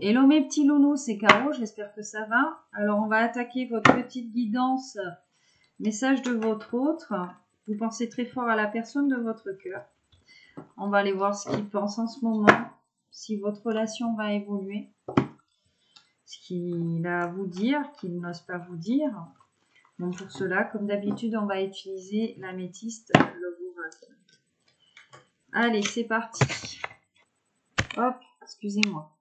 Hello mes petits loulous, c'est Caro, j'espère que ça va. Alors on va attaquer votre petite guidance, message de votre autre. Vous pensez très fort à la personne de votre cœur. On va aller voir ce qu'il pense en ce moment, si votre relation va évoluer, ce qu'il a à vous dire, qu'il n'ose pas vous dire. Donc pour cela, comme d'habitude, on va utiliser l'améthyste, l'oracle. Allez, c'est parti. Hop, excusez-moi.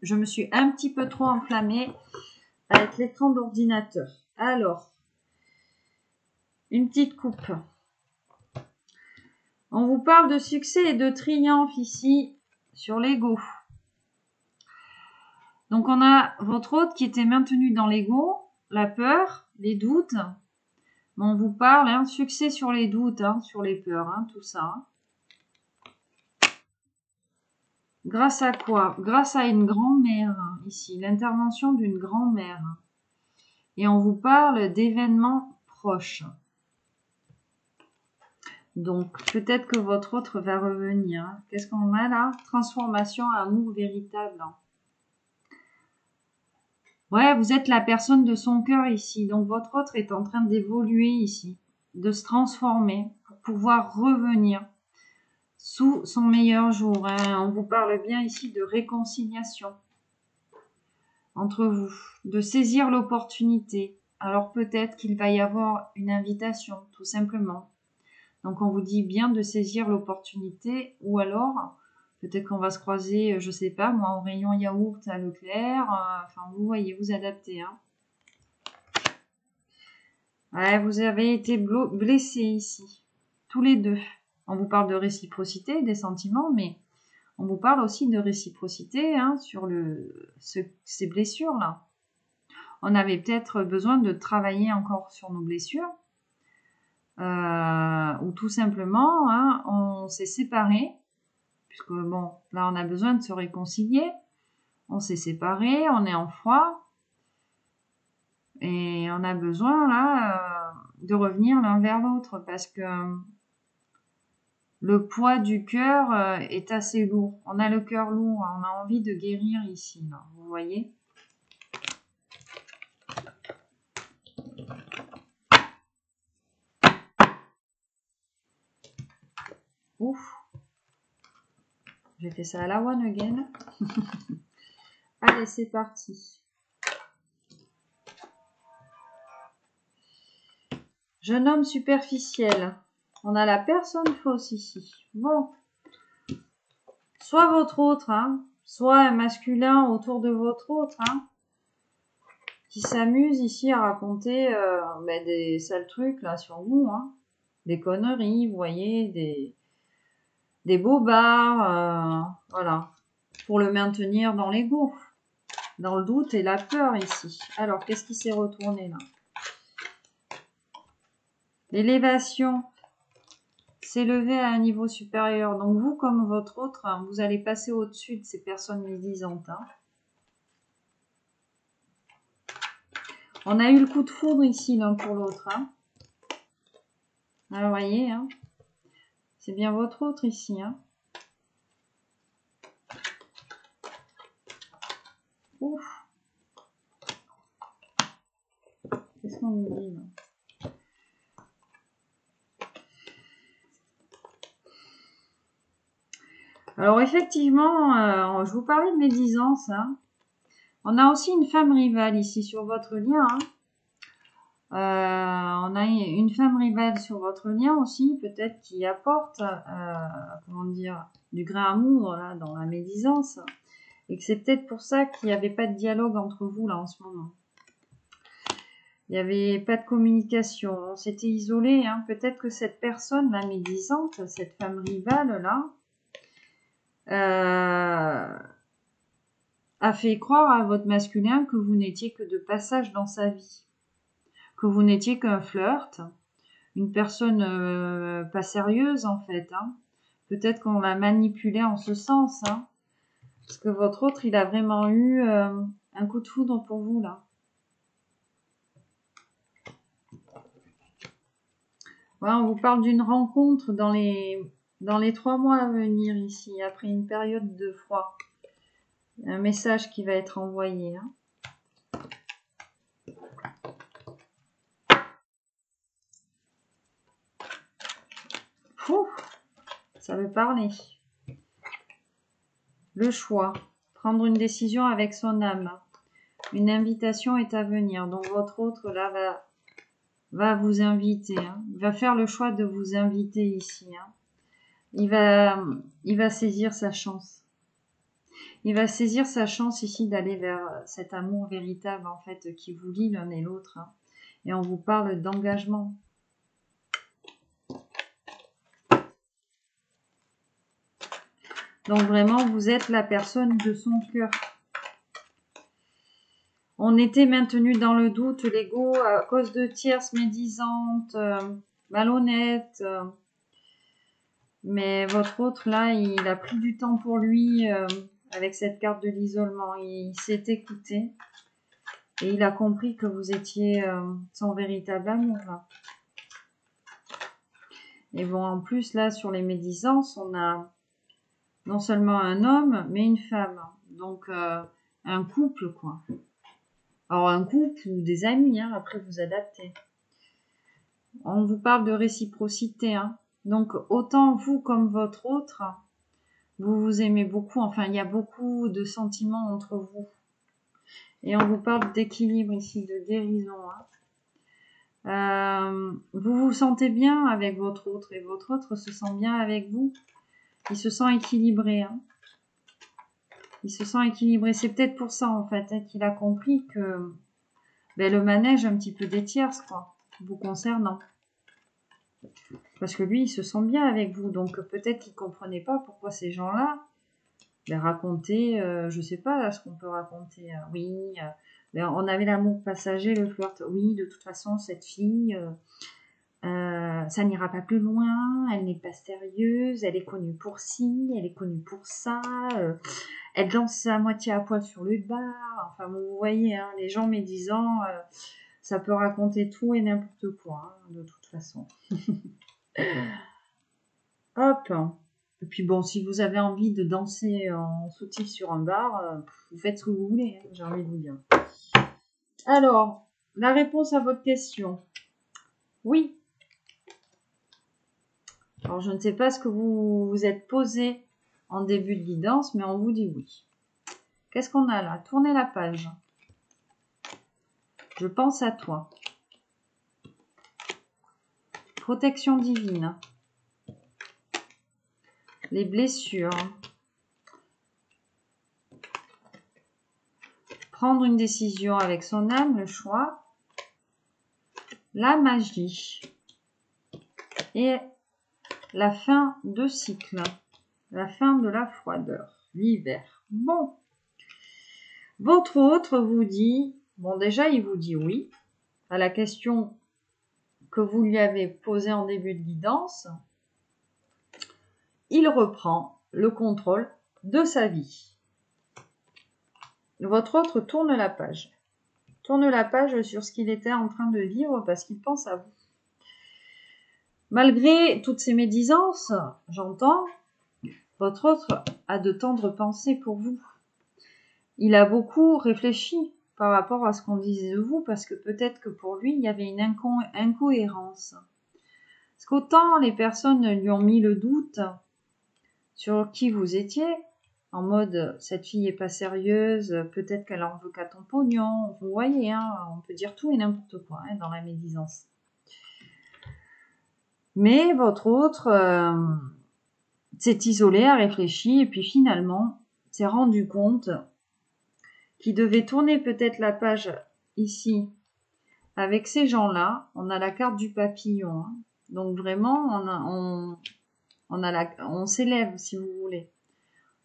Je me suis un petit peu trop enflammée avec l'écran d'ordinateur. Alors, une petite coupe. On vous parle de succès et de triomphe ici sur l'ego. Donc, on a votre hôte qui était maintenu dans l'ego, la peur, les doutes. On vous parle, succès sur les doutes, sur les peurs, tout ça. Grâce à quoi? Grâce à une grand-mère, ici, l'intervention d'une grand-mère. Et on vous parle d'événements proches. Donc, peut-être que votre autre va revenir. Qu'est-ce qu'on a là? Transformation, amour véritable. Ouais, vous êtes la personne de son cœur ici. Donc, votre autre est en train d'évoluer ici, de se transformer pour pouvoir revenir sous son meilleur jour. On vous parle bien ici de réconciliation entre vous, de saisir l'opportunité. Alors, peut-être qu'il va y avoir une invitation, tout simplement. Donc, on vous dit bien de saisir l'opportunité ou alors, peut-être qu'on va se croiser, je sais pas, moi, au rayon yaourt à Leclerc. Enfin, vous voyez, vous adaptez. Ouais, vous avez été blessés ici, tous les deux. On vous parle de réciprocité, des sentiments, mais on vous parle aussi de réciprocité sur ces blessures-là. On avait peut-être besoin de travailler encore sur nos blessures. Ou tout simplement, on s'est séparés, puisque bon, là on a besoin de se réconcilier, on s'est séparés, on est en froid, et on a besoin là de revenir l'un vers l'autre, parce que le poids du cœur est assez lourd, on a le cœur lourd, on a envie de guérir ici, là, vous voyez. Ouf, j'ai fait ça à la one again. Allez, c'est parti. Jeune homme superficiel. On a la personne fausse ici. Bon. Soit votre autre, soit un masculin autour de votre autre, qui s'amuse ici à raconter des sales trucs là sur vous, des conneries, vous voyez, des bobards, voilà, pour le maintenir dans l'ego, dans le doute et la peur ici. Alors, qu'est-ce qui s'est retourné là? L'élévation, s'élever à un niveau supérieur. Donc vous, comme votre autre, vous allez passer au-dessus de ces personnes médisantes. On a eu le coup de foudre ici l'un pour l'autre. Alors, vous voyez, c'est bien votre autre ici. Ouf. Qu'est-ce qu'on nous dit là? Alors effectivement, je vous parlais de médisance. On a aussi une femme rivale ici sur votre lien. On a une femme rivale sur votre lien aussi, peut-être qui apporte, comment dire, du grain à moudre là, dans la médisance. Et que c'est peut-être pour ça qu'il n'y avait pas de dialogue entre vous là en ce moment. Il n'y avait pas de communication, on s'était isolé. Peut-être que cette personne, la médisante, cette femme rivale là, a fait croire à votre masculin que vous n'étiez que de passage dans sa vie, que vous n'étiez qu'un flirt, une personne pas sérieuse en fait. Peut-être qu'on l'a manipulé en ce sens, parce que votre autre, il a vraiment eu un coup de foudre pour vous là. Ouais, on vous parle d'une rencontre dans les 3 mois à venir ici, après une période de froid. Un message qui va être envoyé. Hein. Ouh, ça veut parler. Le choix. Prendre une décision avec son âme. Une invitation est à venir. Donc votre autre là va vous inviter. Hein. Il va faire le choix de vous inviter ici. Hein. Il va saisir sa chance. Il va saisir sa chance ici d'aller vers cet amour véritable en fait qui vous lie l'un et l'autre. Hein. Et on vous parle d'engagement. Donc vraiment, vous êtes la personne de son cœur. On était maintenu dans le doute, l'ego, à cause de tierces médisantes, malhonnêtes. Mais votre autre, là, il a pris du temps pour lui avec cette carte de l'isolement. Il s'est écouté et il a compris que vous étiez son véritable amour. Là. Et bon, en plus, là, sur les médisances, on a non seulement un homme, mais une femme. Donc, un couple, quoi. Alors, un couple ou des amis, hein, après vous adaptez. On vous parle de réciprocité. Hein. Donc, autant vous comme votre autre, vous vous aimez beaucoup. Enfin, il y a beaucoup de sentiments entre vous. Et on vous parle d'équilibre ici, de guérison. Hein. Vous vous sentez bien avec votre autre et votre autre se sent bien avec vous. Il se sent équilibré. Hein. Il se sent équilibré. C'est peut-être pour ça, en fait, hein, qu'il a compris que le manège un petit peu des tierces, quoi, vous concernant. Parce que lui, il se sent bien avec vous. Donc, peut-être qu'il ne comprenait pas pourquoi ces gens-là racontaient, je sais pas, là, ce qu'on peut raconter. Oui, on avait l'amour passager, le flirt. Oui, de toute façon, cette fille, ça n'ira pas plus loin. Elle n'est pas sérieuse. Elle est connue pour ci, elle est connue pour ça. Elle danse à moitié à poil sur le bar. Enfin, vous voyez, hein, les gens médisants, ça peut raconter tout et n'importe quoi, hein, de toute façon. Hop. Et puis bon, si vous avez envie de danser en soutif sur un bar, vous faites ce que vous voulez, hein, j'ai envie de vous dire. Alors, la réponse à votre question. Oui. Alors, je ne sais pas ce que vous vous êtes posé en début de guidance, mais on vous dit oui. Qu'est-ce qu'on a là? Tournez la page. Je pense à toi. Protection divine. Les blessures. Prendre une décision avec son âme, le choix. La magie. Et la fin de cycle. La fin de la froideur. L'hiver. Bon. Votre autre vous dit, bon déjà il vous dit oui à la question que vous lui avez posée en début de guidance. Il reprend le contrôle de sa vie. Votre autre tourne la page. Tourne la page sur ce qu'il était en train de vivre parce qu'il pense à vous. Malgré toutes ces médisances, j'entends, votre autre a de tendres pensées pour vous. Il a beaucoup réfléchi par rapport à ce qu'on disait de vous parce que peut-être que pour lui, il y avait une incohérence. Parce qu'autant les personnes lui ont mis le doute sur qui vous étiez, en mode cette fille est pas sérieuse, peut-être qu'elle en veut qu'à ton pognon. Vous voyez, hein, on peut dire tout et n'importe quoi hein, dans la médisance. Mais votre autre s'est isolé, a réfléchi et puis finalement s'est rendu compte qu'il devait tourner peut-être la page ici avec ces gens-là. On a la carte du papillon. Hein. Donc vraiment, on s'élève si vous voulez.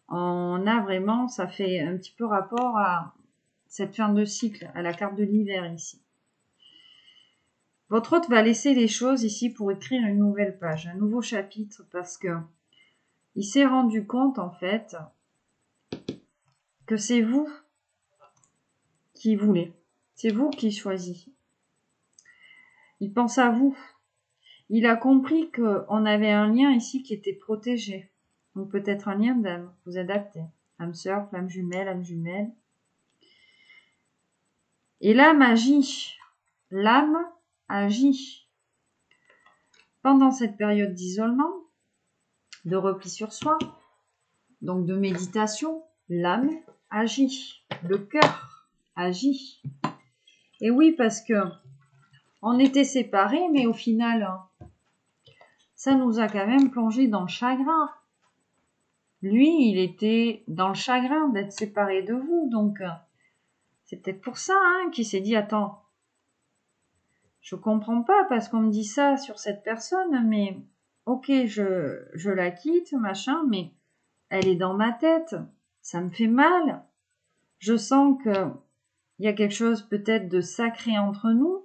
On a vraiment, ça fait un petit peu rapport à cette fin de cycle, à la carte de l'hiver ici. Votre hôte va laisser les choses ici pour écrire une nouvelle page, un nouveau chapitre, parce que il s'est rendu compte en fait que c'est vous qui voulez, c'est vous qui choisissez. Il pense à vous. Il a compris qu'on avait un lien ici qui était protégé, donc peut-être un lien d'âme, vous adaptez. âme sœur, flamme jumelle, âme jumelle. Et l'âme agit. L'âme agit. Pendant cette période d'isolement, de repli sur soi, donc de méditation, l'âme agit. Le cœur agit. Et oui, parce que on était séparés, mais au final, ça nous a quand même plongé dans le chagrin. Lui, il était dans le chagrin d'être séparé de vous, donc c'est peut-être pour ça qu'il s'est dit, attends, je comprends pas parce qu'on me dit ça sur cette personne, mais ok, je la quitte, machin, mais elle est dans ma tête, ça me fait mal. Je sens que il y a quelque chose peut-être de sacré entre nous.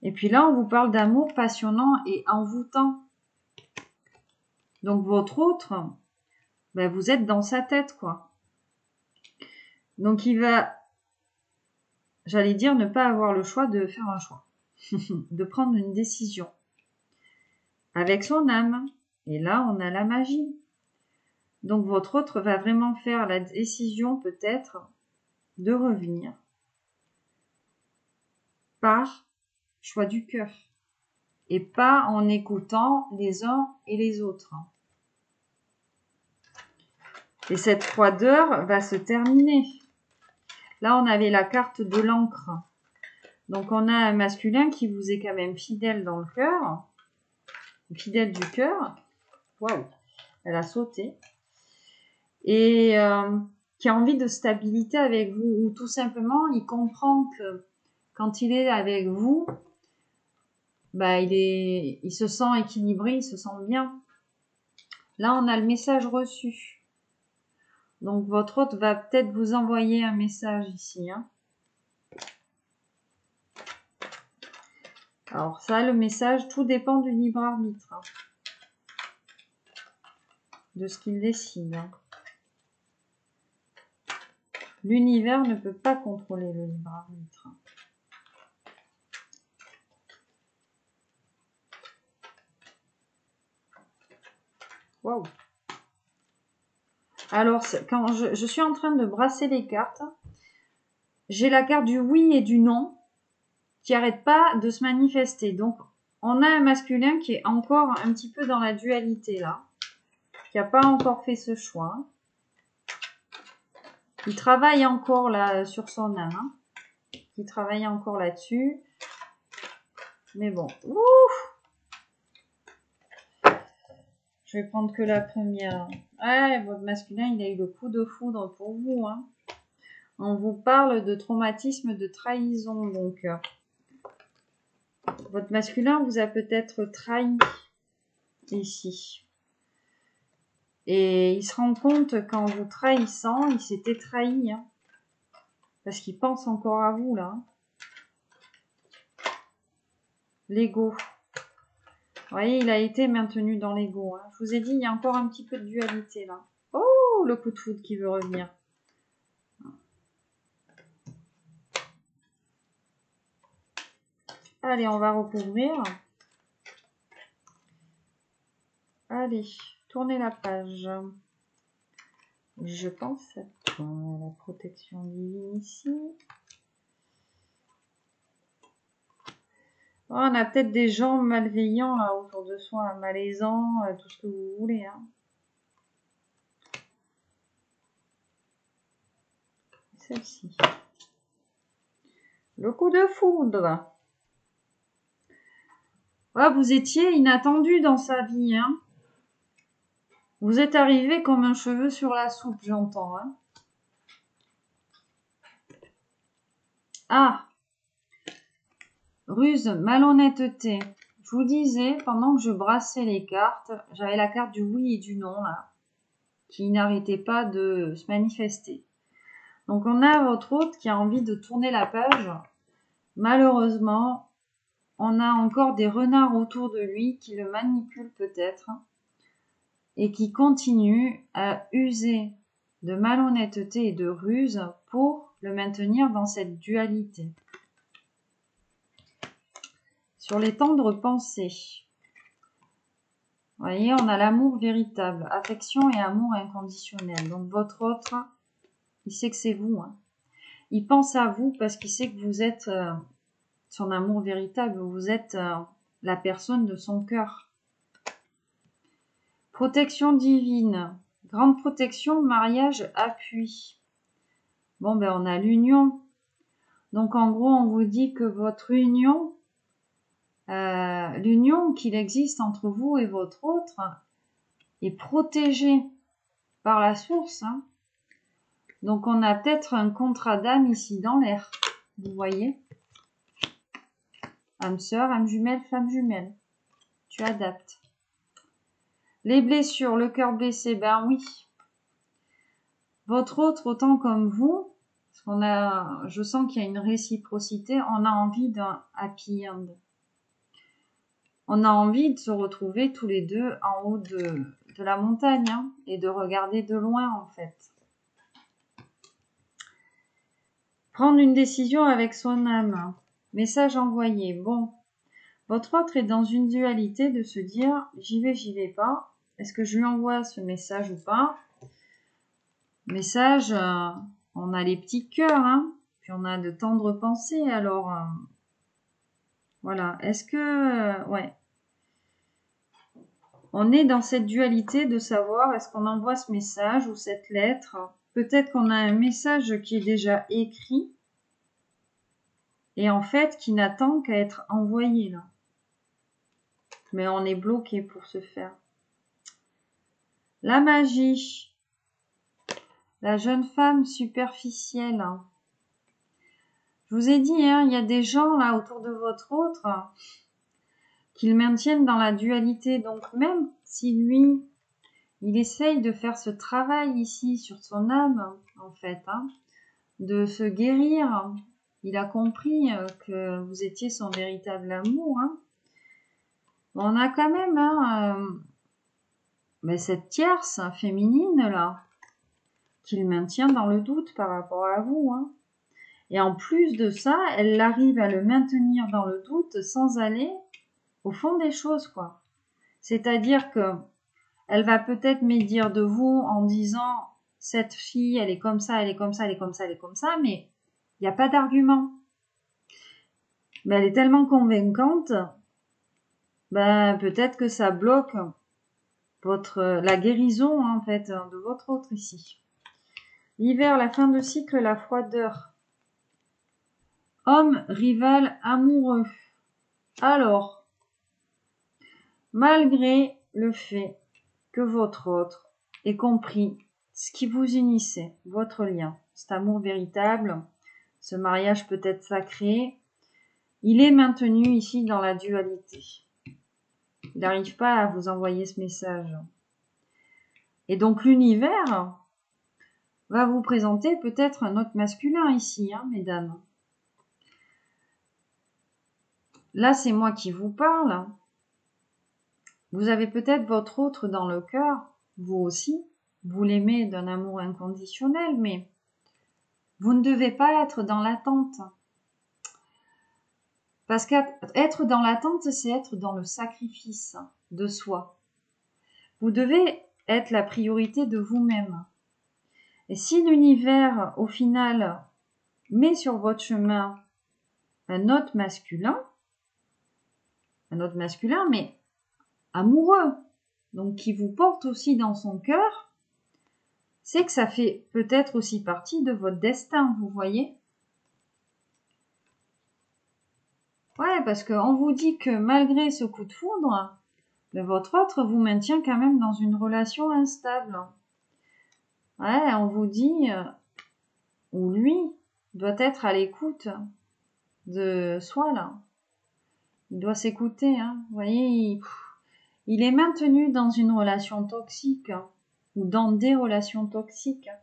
Et puis là, on vous parle d'amour passionnant et envoûtant. Donc votre autre, ben, vous êtes dans sa tête, quoi. Donc il va, j'allais dire, ne pas avoir le choix de faire un choix, de prendre une décision avec son âme. Et là, on a la magie. Donc votre autre va vraiment faire la décision peut-être de revenir par choix du cœur et pas en écoutant les uns et les autres. Et cette froideur va se terminer. Là, on avait la carte de l'encre. Donc on a un masculin qui vous est quand même fidèle dans le cœur, fidèle du cœur. Waouh, elle a sauté. Et qui a envie de stabilité avec vous, ou tout simplement il comprend que quand il est avec vous, bah il se sent équilibré, il se sent bien. Là on a le message reçu. Donc votre hôte va peut-être vous envoyer un message ici. Alors ça, le message, tout dépend du libre arbitre, de ce qu'il décide. L'univers ne peut pas contrôler le libre arbitre. Waouh! Alors, quand je suis en train de brasser les cartes, j'ai la carte du oui et du non qui n'arrête pas de se manifester. Donc, on a un masculin qui est encore un petit peu dans la dualité là, qui n'a pas encore fait ce choix. Il travaille encore là sur son âme. Il travaille encore là-dessus. Mais bon, ouf! Je vais prendre que la première. Ouais, votre masculin, il a eu le coup de foudre pour vous. On vous parle de traumatisme, de trahison. Donc, votre masculin vous a peut-être trahi ici. Et il se rend compte qu'en vous trahissant, il s'était trahi. Parce qu'il pense encore à vous, là. L'ego. Vous voyez, il a été maintenu dans l'ego. Je vous ai dit, il y a encore un petit peu de dualité, là. Oh, le coup de foudre qui veut revenir. Allez, on va recouvrir. Allez, tournez la page. Je pense à la protection divine ici. Oh, on a peut-être des gens malveillants là autour de soi, malaisants, tout ce que vous voulez. Celle-ci. Le coup de foudre. Oh, vous étiez inattendu dans sa vie. Vous êtes arrivé comme un cheveu sur la soupe, j'entends. Ah, ruse, malhonnêteté. Je vous disais, pendant que je brassais les cartes, j'avais la carte du oui et du non, là, qui n'arrêtait pas de se manifester. Donc, on a votre hôte qui a envie de tourner la page. Malheureusement, on a encore des renards autour de lui qui le manipulent peut-être et qui continuent à user de malhonnêteté et de ruse pour le maintenir dans cette dualité. Sur les tendres pensées. Vous voyez, on a l'amour véritable, affection et amour inconditionnel. Donc votre autre, il sait que c'est vous. Hein. Il pense à vous parce qu'il sait que vous êtes son amour véritable. Vous êtes la personne de son cœur. Protection divine. Grande protection, mariage, appui. Bon, ben on a l'union. Donc en gros, on vous dit que votre union, l'union qu'il existe entre vous et votre autre, est protégée par la source. Hein. Donc on a peut-être un contrat d'âme ici dans l'air. Vous voyez? Âme sœur, âme jumelle, flamme jumelle. Tu adaptes. Les blessures, le cœur blessé, ben oui. Votre autre, autant comme vous, parce qu'on a, je sens qu'il y a une réciprocité, on a envie d'un happy end. On a envie de se retrouver tous les deux en haut de la montagne hein, et de regarder de loin en fait. Prendre une décision avec son âme. Message envoyé. Bon, votre autre est dans une dualité de se dire j'y vais pas. Est-ce que je lui envoie ce message ou pas? Message, on a les petits cœurs, hein, puis on a de tendres pensées. Alors, voilà. Est-ce que, ouais. On est dans cette dualité de savoir est-ce qu'on envoie ce message ou cette lettre. Peut-être qu'on a un message qui est déjà écrit et en fait qui n'attend qu'à être envoyé là. Mais on est bloqué pour ce faire. La magie. La jeune femme superficielle. Je vous ai dit, hein, il y a des gens là autour de votre autre qui le maintiennent dans la dualité. Donc même si lui, il essaye de faire ce travail ici sur son âme, en fait, hein, de se guérir, il a compris que vous étiez son véritable amour. Hein. On a quand même cette tierce féminine là, qui le maintient dans le doute par rapport à vous. Hein. Et en plus de ça, elle arrive à le maintenir dans le doute sans aller au fond des choses, quoi. C'est-à-dire que elle va peut-être médire de vous en disant cette fille, elle est comme ça, elle est comme ça, elle est comme ça, elle est comme ça, mais il n'y a pas d'argument. Mais elle est tellement convaincante, ben peut-être que ça bloque la guérison en fait de votre autre ici. L'hiver, la fin de cycle, la froideur. Homme, rival, amoureux. Alors, malgré le fait que votre autre ait compris ce qui vous unissait, votre lien, cet amour véritable, ce mariage peut-être sacré, il est maintenu ici dans la dualité. Il n'arrive pas à vous envoyer ce message. Et donc l'univers va vous présenter peut-être un autre masculin ici, hein, mesdames. Là, c'est moi qui vous parle. Vous avez peut-être votre autre dans le cœur, vous aussi. Vous l'aimez d'un amour inconditionnel, mais vous ne devez pas être dans l'attente. Parce qu'être dans l'attente, c'est être dans le sacrifice de soi. Vous devez être la priorité de vous-même. Et si l'univers, au final, met sur votre chemin un autre masculin, mais amoureux, donc qui vous porte aussi dans son cœur, c'est que ça fait peut-être aussi partie de votre destin, vous voyez? Ouais, parce qu'on vous dit que malgré ce coup de foudre, votre autre vous maintient quand même dans une relation instable. Ouais, on vous dit, ou lui doit être à l'écoute de soi, là. Il doit s'écouter, hein. Vous voyez, il est maintenu dans une relation toxique, hein, ou dans des relations toxiques, hein,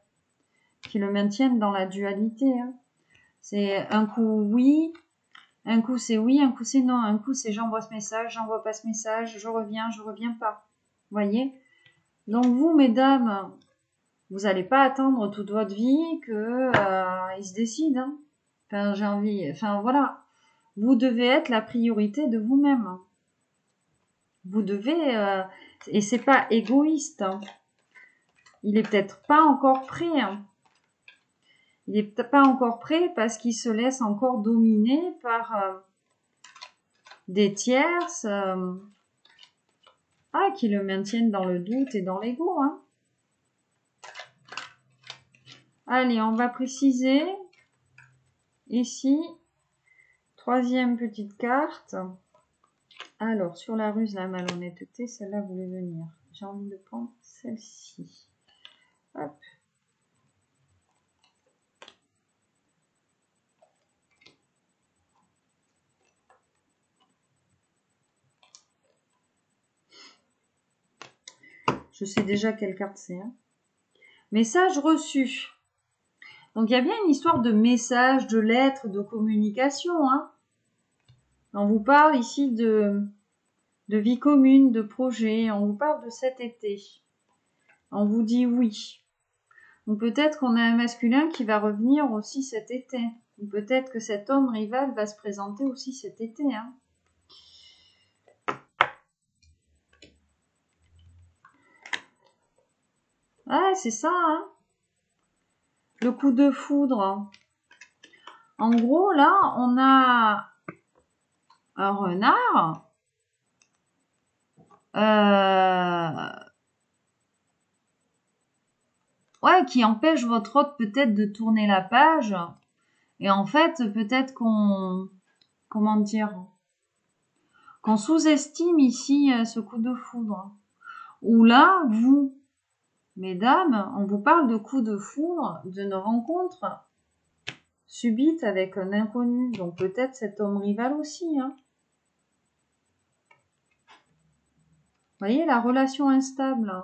qui le maintiennent dans la dualité. Hein. C'est un coup oui, un coup c'est oui, un coup c'est non, un coup c'est j'envoie ce message, j'envoie pas ce message, je reviens pas. Vous voyez? Donc vous, mesdames, vous n'allez pas attendre toute votre vie que il se décide. Hein. Enfin voilà. Vous devez être la priorité de vous-même. Vous devez Et c'est pas égoïste. Hein. Il est peut-être pas encore prêt. Hein. Il est peut-être pas encore prêt parce qu'il se laisse encore dominer par des tierces qui le maintiennent dans le doute et dans l'ego. Hein. Allez, on va préciser ici, troisième petite carte. Alors, sur la ruse, la malhonnêteté, celle-là voulait venir. J'ai envie de prendre celle-ci. Hop. Je sais déjà quelle carte c'est. Hein. Message reçu. Donc, il y a bien une histoire de message, de lettres, de communication. Hein. On vous parle ici de vie commune, de projet. On vous parle de cet été. On vous dit oui. Donc, peut-être qu'on a un masculin qui va revenir aussi cet été. Ou peut-être que cet homme rival va se présenter aussi cet été. Hein. Ah, c'est ça, hein. Le coup de foudre. En gros, là, on a un renard qui empêche votre hôte peut-être de tourner la page. Et en fait, peut-être qu'on sous-estime ici ce coup de foudre. Ou là, vous, mesdames, on vous parle de coup de foudre, d'une rencontre subite avec un inconnu. Donc peut-être cet homme rival aussi. Hein. Vous voyez, la relation instable.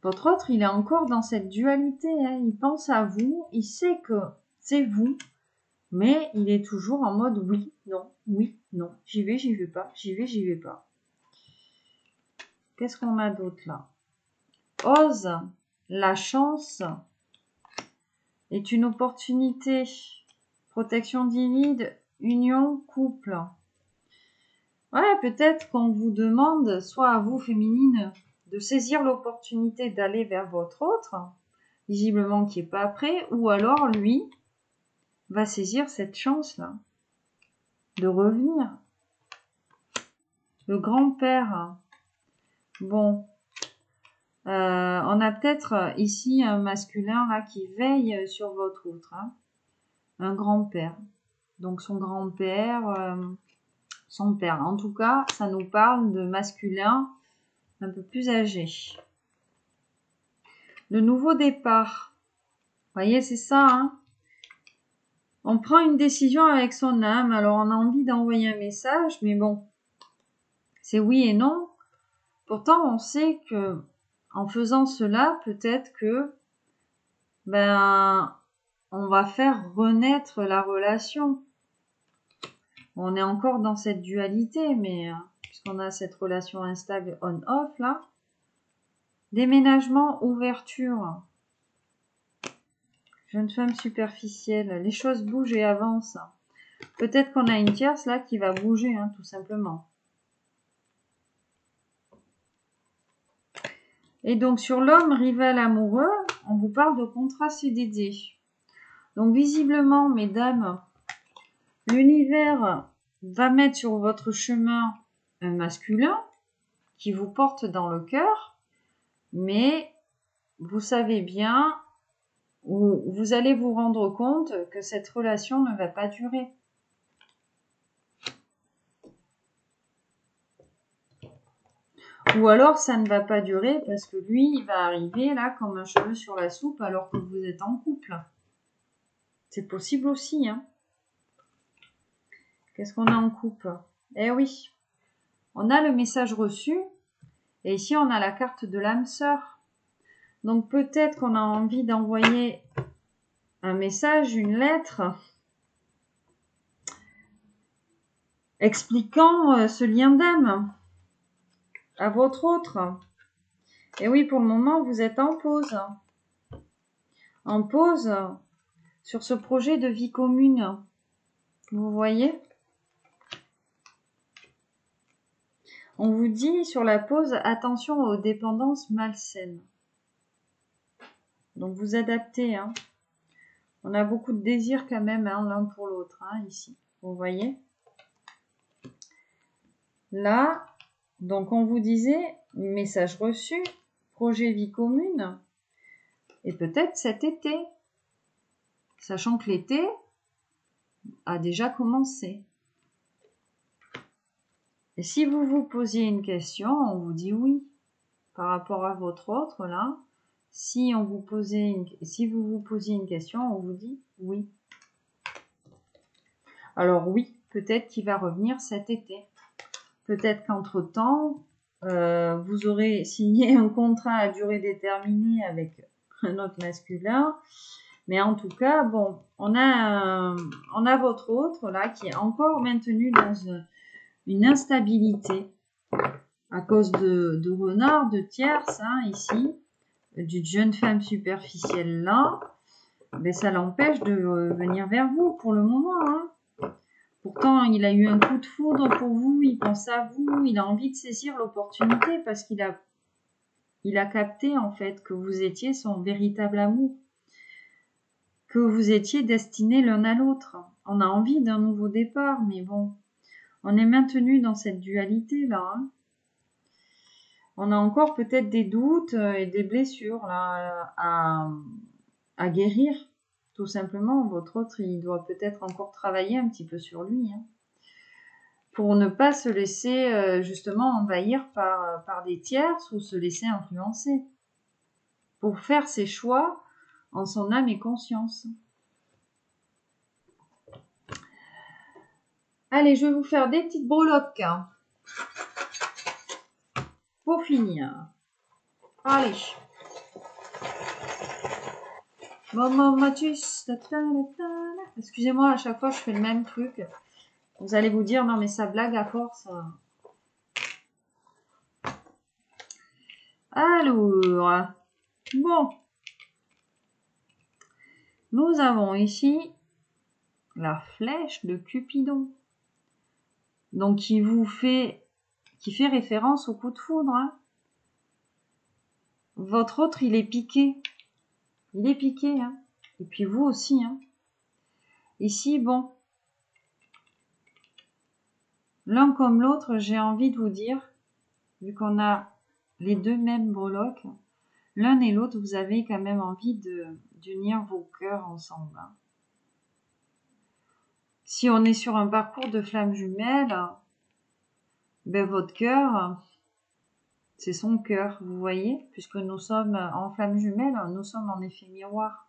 Votre autre, il est encore dans cette dualité. Hein. Il pense à vous, il sait que c'est vous, mais il est toujours en mode oui, non, j'y vais pas, j'y vais pas. Qu'est-ce qu'on a d'autre là? Ose, la chance est une opportunité. Protection divine, union, couple. Ouais, peut-être qu'on vous demande, soit à vous, féminine, de saisir l'opportunité d'aller vers votre autre, visiblement qui n'est pas prêt, ou alors lui va saisir cette chance-là de revenir. Le grand-père. Bon. On a peut-être ici un masculin là qui veille sur votre autre. Hein. Un grand-père. Donc son grand-père, son père. En tout cas, ça nous parle de masculin un peu plus âgé. Le nouveau départ. Vous voyez, c'est ça. Hein. On prend une décision avec son âme. Alors, on a envie d'envoyer un message, mais bon, c'est oui et non. Pourtant, on sait que en faisant cela, peut-être que on va faire renaître la relation. On est encore dans cette dualité, mais puisqu'on a cette relation instable on-off là. Déménagement, ouverture. Jeune femme superficielle. Les choses bougent et avancent. Peut-être qu'on a une tierce là qui va bouger, hein, tout simplement. Et donc sur l'homme rival amoureux, on vous parle de contrat CDD. Donc visiblement, mesdames, l'univers va mettre sur votre chemin un masculin qui vous porte dans le cœur, mais vous savez bien, ou vous allez vous rendre compte que cette relation ne va pas durer. Ou alors ça ne va pas durer parce que lui, il va arriver là comme un cheveu sur la soupe alors que vous êtes en couple. C'est possible aussi, hein. Qu'est-ce qu'on a en couple? Eh oui, on a le message reçu et ici on a la carte de l'âme sœur. Donc peut-être qu'on a envie d'envoyer un message, une lettre expliquant ce lien d'âme à votre autre. Et oui, pour le moment, vous êtes en pause. En pause sur ce projet de vie commune. Vous voyez? On vous dit sur la pause, attention aux dépendances malsaines. Donc vous adaptez. Hein. On a beaucoup de désirs quand même hein, l'un pour l'autre hein, ici. Vous voyez? Là, donc on vous disait, message reçu, projet vie commune, et peut-être cet été. Sachant que l'été a déjà commencé. Et si vous vous posiez une question, on vous dit oui. Par rapport à votre autre, là, si vous vous posiez une question, on vous dit oui. Alors oui, peut-être qu'il va revenir cet été. Peut-être qu'entre-temps, vous aurez signé un contrat à durée déterminée avec un autre masculin. Mais en tout cas, bon, on a votre autre, là, qui est encore maintenu dans une instabilité à cause de renards, de tierces, hein, ici, d'une jeune femme superficielle là, ben ça l'empêche de venir vers vous pour le moment. Hein. Pourtant, il a eu un coup de foudre pour vous, il pense à vous, il a envie de saisir l'opportunité parce qu'il a capté en fait que vous étiez son véritable amour, que vous étiez destinés l'un à l'autre. On a envie d'un nouveau départ, mais bon, on est maintenu dans cette dualité là. Hein. On a encore peut-être des doutes et des blessures là, à guérir. Tout simplement, votre autre, il doit peut-être encore travailler un petit peu sur lui. Hein, pour ne pas se laisser justement envahir par des tierces ou se laisser influencer. Pour faire ses choix en son âme et conscience. Allez, je vais vous faire des petites breloques. Hein, pour finir. Allez. Maman Mathus. Excusez-moi, à chaque fois je fais le même truc. Vous allez vous dire, non mais ça blague à force. Alors, bon. Nous avons ici la flèche de Cupidon. Donc qui fait référence au coup de foudre. Hein. Votre autre, il est piqué. Il est piqué. Hein. Et puis vous aussi. Hein. Ici, bon. L'un comme l'autre, j'ai envie de vous dire, vu qu'on a les deux mêmes breloques, l'un et l'autre, vous avez quand même envie d'unir vos cœurs ensemble. Hein. Si on est sur un parcours de flammes jumelles, ben votre cœur, c'est son cœur, vous voyez, puisque nous sommes en flammes jumelles, nous sommes en effet miroir.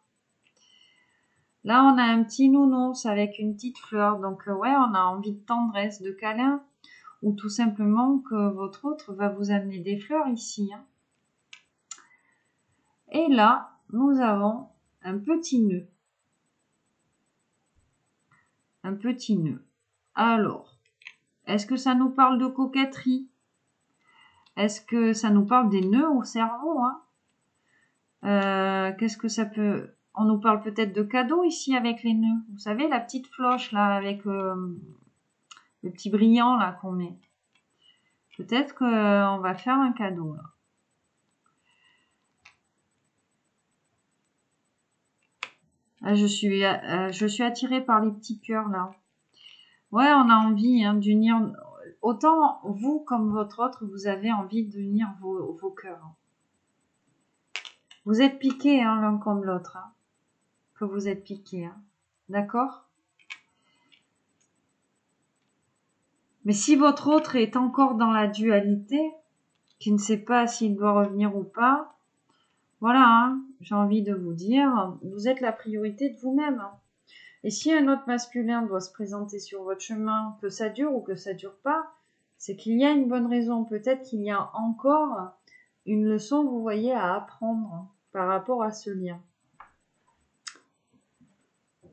Là, on a un petit nounours avec une petite fleur, donc ouais, on a envie de tendresse, de câlin, ou tout simplement que votre autre va vous amener des fleurs ici. Hein. Et là, nous avons un petit nœud. Un petit nœud. Alors, est-ce que ça nous parle de coquetterie? Est-ce que ça nous parle des nœuds au cerveau? Hein? Qu'est-ce que ça peut... On nous parle peut-être de cadeaux ici avec les nœuds. Vous savez, la petite floche là avec le petit brillant là qu'on met. Peut-être qu'on va faire un cadeau là. Ah, je suis attirée par les petits cœurs là. Ouais, on a envie hein, d'unir... Autant vous comme votre autre, vous avez envie d'unir vos cœurs. Vous êtes piqués hein, l'un comme l'autre. Hein, que vous êtes piqués. Hein, d'accord? Mais si votre autre est encore dans la dualité, qui ne sait pas s'il doit revenir ou pas, voilà, hein, j'ai envie de vous dire, vous êtes la priorité de vous-même. Hein. Et si un autre masculin doit se présenter sur votre chemin, que ça dure ou que ça dure pas, c'est qu'il y a une bonne raison. Peut-être qu'il y a encore une leçon, vous voyez, à apprendre par rapport à ce lien.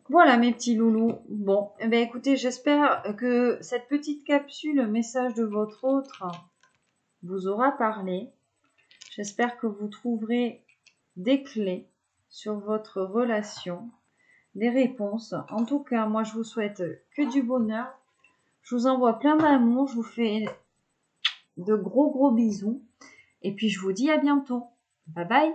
Voilà mes petits loulous. Bon, eh bien, écoutez, j'espère que cette petite capsule, message de votre autre, vous aura parlé. J'espère que vous trouverez des clés sur votre relation, des réponses. En tout cas, moi, je vous souhaite que du bonheur. Je vous envoie plein d'amour. Je vous fais de gros bisous. Et puis, je vous dis à bientôt. Bye bye.